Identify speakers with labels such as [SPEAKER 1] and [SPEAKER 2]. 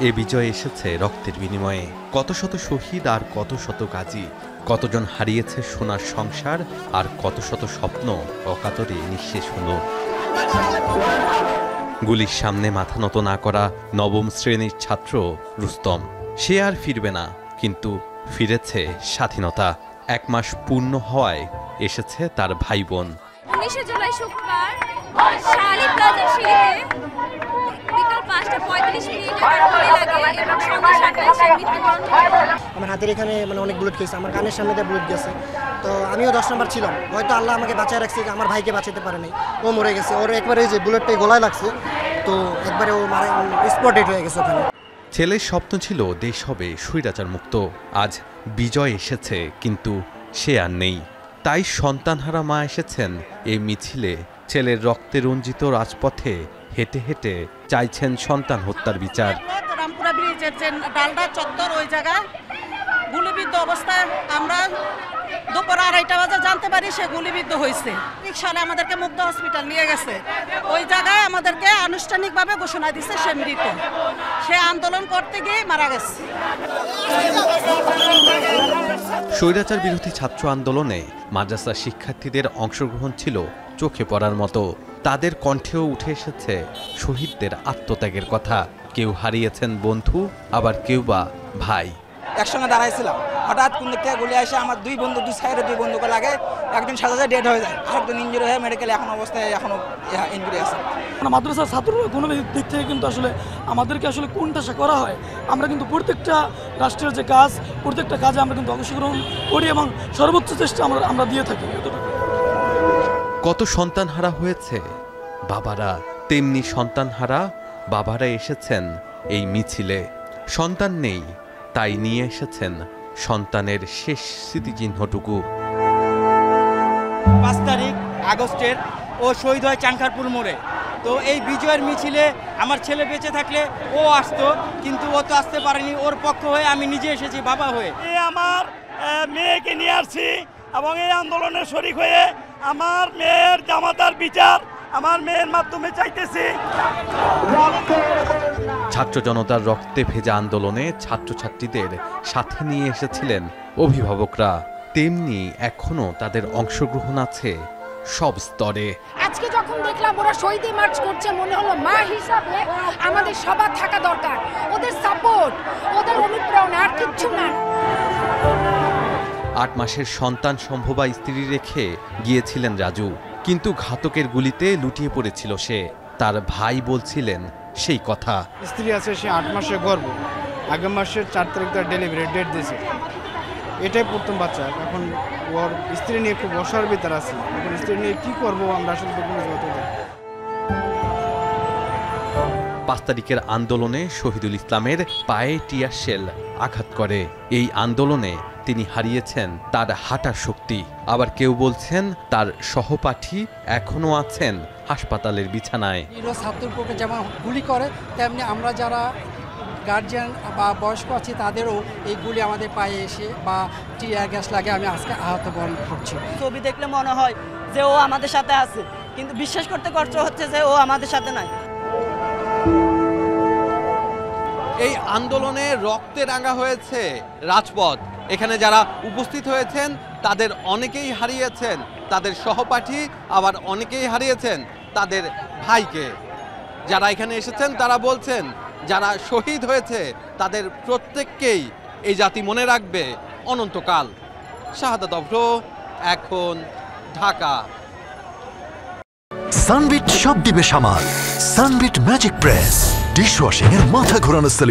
[SPEAKER 1] এ বিজয় এসেছে রক্তের বিনিময়ে। কত শত শহীদ আর কত শত গাজী, কতজন হারিয়েছে সোনার সংসার আর কত শত স্বপ্ন অকাতরে নিঃশেষ হলো। গুলির সামনে মাথা নত না করা নবম শ্রেণীর ছাত্র রুস্তম, সে আর ফিরবে না, কিন্তু ফিরেছে স্বাধীনতা। 1 মাস পূর্ণ হওয়ায় এসেছে তার ভাই বোন।
[SPEAKER 2] 19 জুলাই শুক্রবার শালি প্লাজার সিঁড়িতে বিকাল 5:45 লাগে এবং সন্ধ্যা 7টায় সে মৃত্যুবরণ করে।
[SPEAKER 3] আমার হাতের এখানে অনেক বুলেট খেয়েছে, আমার কানের সামনে দিয়ে বুলেট গেছে। তো আমিও 10 নম্বর ছিলাম, হয়তো আল্লাহ আমাকে বাঁচায় রাখছে, আমার ভাইকে বাঁচাতে পারে নাই, ও মরে গেছে। ওর একবারে যে বুলেটটা গলায় লাগছে, তো একবারে ও স্পট ডেড হয়ে গেছে ওখানে।
[SPEAKER 1] ছেলের স্বপ্ন ছিল দেশ হবে স্বৈরাচার মুক্ত। আজ বিজয় এসেছে, কিন্তু সে আর নেই। তাই সন্তানহারা মা এসেছেন এই মিছিলে। ছেলের রক্তে রঞ্জিত রাজপথে হেঁটে হেঁটে চাইছেন সন্তান হত্যার বিচার।
[SPEAKER 4] রামপুরা ব্রিজের যে ডালডা চত্বর, ওই জায়গায় গুলিবিদ্ধ অবস্থায় আমরা দুপুর 2:30 বাজে জানতে পারি সে গুলিবিদ্ধ হয়েছে। সালে আমাদেরকে মুগ্ধ হসপিটাল নিয়ে গেছে, ওই জায়গায় আমাদেরকে আনুষ্ঠানিকভাবে ঘোষণা দিচ্ছে সে মৃত। সে আন্দোলন করতে গিয়ে মারা গেছে।
[SPEAKER 1] স্বৈরাচার বিরোধী ছাত্র আন্দোলনে মাদ্রাসা শিক্ষার্থীদের অংশগ্রহণ ছিল চোখে পড়ার মতো। তাদের কণ্ঠেও উঠে এসেছে শহীদদের আত্মত্যাগের কথা। কেউ হারিয়েছেন বন্ধু, আবার কেউ বা ভাই।
[SPEAKER 5] একসঙ্গে দাঁড়াইছিলাম, হঠাৎ কোন দিক থেকে গুলি আসে আমার দুই সাইডে দুই বন্ধুকে লাগে। একজন সাথে ডেড হয়ে যায়, আরেকজন ইঞ্জুরি হয়ে মেডিকেলে এখন অবস্থায় এখনো ইঞ্জুরি আছে।
[SPEAKER 6] মাদ্রাসার ছাত্ররা কোনো দিক থেকে কিন্তু আসলে আমাদেরকে আসলে কোনটা করা হয়, আমরা কিন্তু প্রত্যেকটা রাষ্ট্রের যে কাজ, প্রত্যেকটা কাজে আমরা কিন্তু অংশগ্রহণ করি এবং সর্বোচ্চ চেষ্টা আমরা দিয়ে থাকি।
[SPEAKER 1] কত সন্তানহারা হয়েছে বাবারা, তেমনি সন্তানহারা বাবারা এসেছেন এই মিছিলে। সন্তান নেই, তাই নিয়ে এসেছেন সন্তানের শেষ স্মৃতিচিহ্নটুকু।
[SPEAKER 5] 5 তারিখ আগস্টের ও শহীদ হয় চাংখারপুর মোড়ে। তো এই বিজয়ের মিছিলে আমার ছেলে বেঁচে থাকলে ও আসতো, কিন্তু ও তো আসতে পারেনি। ওর পক্ষ হয়ে আমি নিজে এসেছি বাবা হয়ে।
[SPEAKER 7] আমার মেয়েকে নিয়ে আসছি এবং এই আন্দোলনে শরিক হয়ে আমার মেয়ের জামাতার বিচার আমার মেয়ের মাধ্যমে চাইতেছি।
[SPEAKER 1] ছাত্র জনতার রক্তে ভেজা আন্দোলনে ছাত্রছাত্রীদের সাথে নিয়ে এসেছিলেন অভিভাবকরা, তেমনি এখনো তাদের অংশগ্রহণ আছে সব স্তরে।
[SPEAKER 8] আজকে যখন দেখলাম ওরা শহীদ মার্চ করছে, মনে হলো মা হিসাবে আমাদের সবার থাকা দরকার, ওদের সাপোর্ট, ওদের অনুপ্রেরণা, আর কিচ্ছু না।
[SPEAKER 1] 8 মাসের সন্তান সম্ভবা স্ত্রী রেখে গিয়েছিলেন রাজু, কিন্তু ঘাতকের গুলিতে লুটিয়ে পড়েছিল সে। তার ভাই বলছিলেন সেই কথা।
[SPEAKER 9] স্ত্রী আছে, সে 8 মাসের গর্ভ, আগামী মাসের 4 তারিখ তার ডেলিভারি ডেট দিয়েছে। এটাই প্রথম বাচ্চা। এখন ওর স্ত্রী নিয়ে খুব অসার ভিতর আছে। এখন স্ত্রী নিয়ে কি করবো আমরা আসলে বুঝতে পারছি না।
[SPEAKER 1] 5 তারিখের আন্দোলনে শহীদুল ইসলামের পায়ে টিয়ার শেল আঘাত করে। এই আন্দোলনে তিনি হারিয়েছেন তার হাঁটার শক্তি। আবার কেউ বলছেন তার সহপাঠী এখনো আছেন হাসপাতালের বিছানায়।
[SPEAKER 10] ছাত্রের পক্ষে যেমন গুলি করে, তেমনি আমরা যারা গার্জিয়ান বা বয়স্ক আছি তাদেরও এই গুলি আমাদের পায়ে এসে বা টিয়ার গ্যাস লাগে আমি আজকে আহত বরণ করছি।
[SPEAKER 5] ছবি দেখলে মনে হয় যে ও আমাদের সাথে আছে, কিন্তু বিশ্বাস করতে কষ্ট হচ্ছে যে ও আমাদের সাথে নাই।
[SPEAKER 1] এই আন্দোলনে রক্তে রাঙা হয়েছে রাজপথ। এখানে যারা উপস্থিত হয়েছেন তাদের অনেকেই হারিয়েছেন তাদের সহপাঠী, আবার অনেকেই হারিয়েছেন তাদের ভাইকে। যারা এখানে এসেছেন তারা বলছেন যারা শহীদ হয়েছে তাদের প্রত্যেককেই এই জাতি মনে রাখবে অনন্তকাল। শাহাদাত অভ্র, এখন, ঢাকা।
[SPEAKER 11] সানবিট সব দিবে সামাল। সানবিট ম্যাজিক প্রেস ডিশওয়াশিং এর মাথা ঘোরানো সলিউশন।